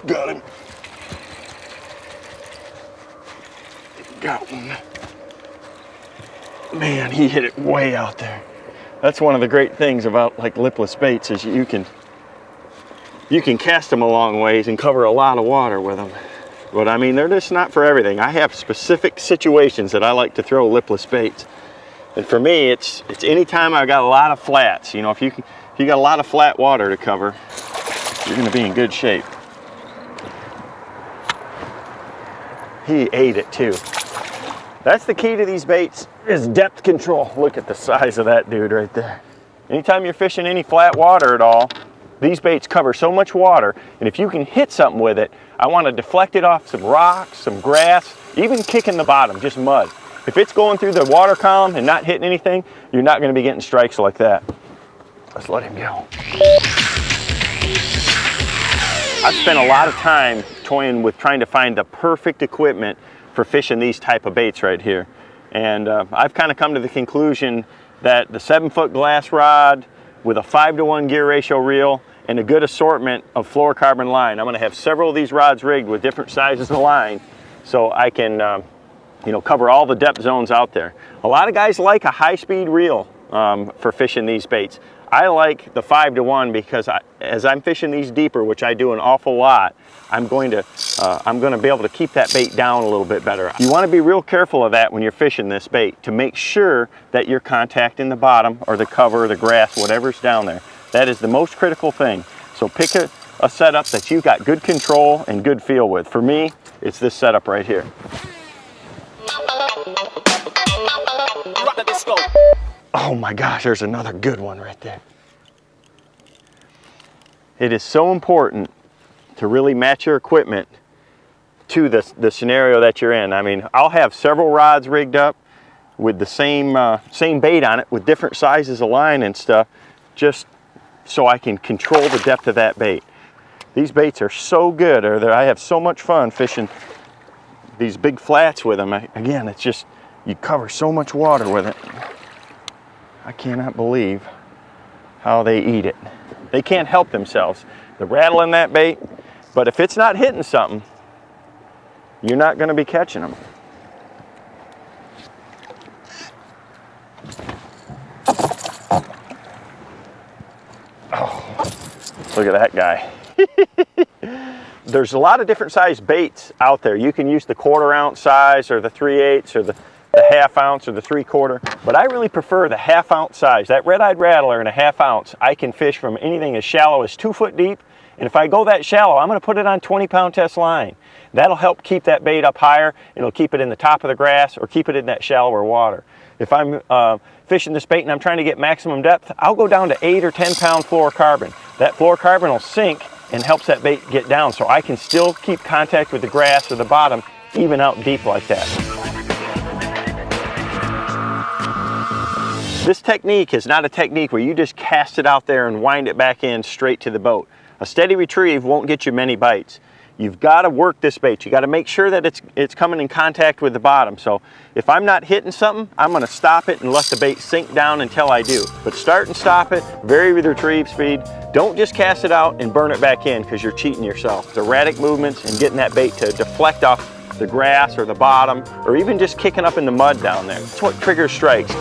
Got him. Got one. Man, he hit it way out there. That's one of the great things about like lipless baits is you can cast them a long ways and cover a lot of water with them. But I mean, they're just not for everything. I have specific situations that I like to throw lipless baits. And for me, it's anytime I've got a lot of flats. You know, if you got a lot of flat water to cover, you're gonna be in good shape. He ate it too. That's the key to these baits, is depth control. Look at the size of that dude right there. Anytime you're fishing any flat water at all, these baits cover so much water, and if you can hit something with it, I want to deflect it off some rocks, some grass, even kicking the bottom, just mud. If it's going through the water column and not hitting anything, you're not going to be getting strikes like that. Let's let him go. I've spent a lot of time toying with trying to find the perfect equipment for fishing these type of baits right here. And I've kind of come to the conclusion that the 7-foot glass rod with a 5-to-1 gear ratio reel and a good assortment of fluorocarbon line. I'm going to have several of these rods rigged with different sizes of line so I can you know, cover all the depth zones out there. A lot of guys like a high-speed reel for fishing these baits. I like the 5-to-1 because as I'm fishing these deeper, which I do an awful lot, I'm going to be able to keep that bait down a little bit better. You want to be real careful of that when you're fishing this bait to make sure that you're contacting the bottom or the cover or the grass, whatever's down there. That is the most critical thing. So pick a setup that you've got good control and good feel with. For me, it's this setup right here. Oh my gosh, there's another good one right there. It is so important to really match your equipment to the scenario that you're in. I mean, I'll have several rods rigged up with the same bait on it with different sizes of line and stuff, just so I can control the depth of that bait. These baits are so good, I have so much fun fishing these big flats with them. Again, it's just, you cover so much water with it. I cannot believe how they eat it. They can't help themselves. They're rattling that bait, but if it's not hitting something, you're not going to be catching them. Oh, look at that guy. There's a lot of different size baits out there. You can use the 1/4 ounce size or the 3/8 or the 1/2 ounce or the 3/4, but I really prefer the 1/2 ounce size. That red-eyed rattler in a 1/2 ounce, I can fish from anything as shallow as 2 foot deep, and if I go that shallow, I'm going to put it on 20-pound test line. That'll help keep that bait up higher. It'll keep it in the top of the grass or keep it in that shallower water. If I'm fishing this bait and I'm trying to get maximum depth, I'll go down to 8 or 10-pound fluorocarbon. That fluorocarbon will sink and helps that bait get down, so I can still keep contact with the grass or the bottom even out deep like that. This technique is not a technique where you just cast it out there and wind it back in straight to the boat. A steady retrieve won't get you many bites. You've got to work this bait. You got to make sure that it's coming in contact with the bottom. So if I'm not hitting something, I'm going to stop it and let the bait sink down until I do. But start and stop it, vary with retrieve speed. Don't just cast it out and burn it back in because you're cheating yourself. The erratic movements and getting that bait to deflect off the grass or the bottom or even just kicking up in the mud down there. That's what triggers strikes.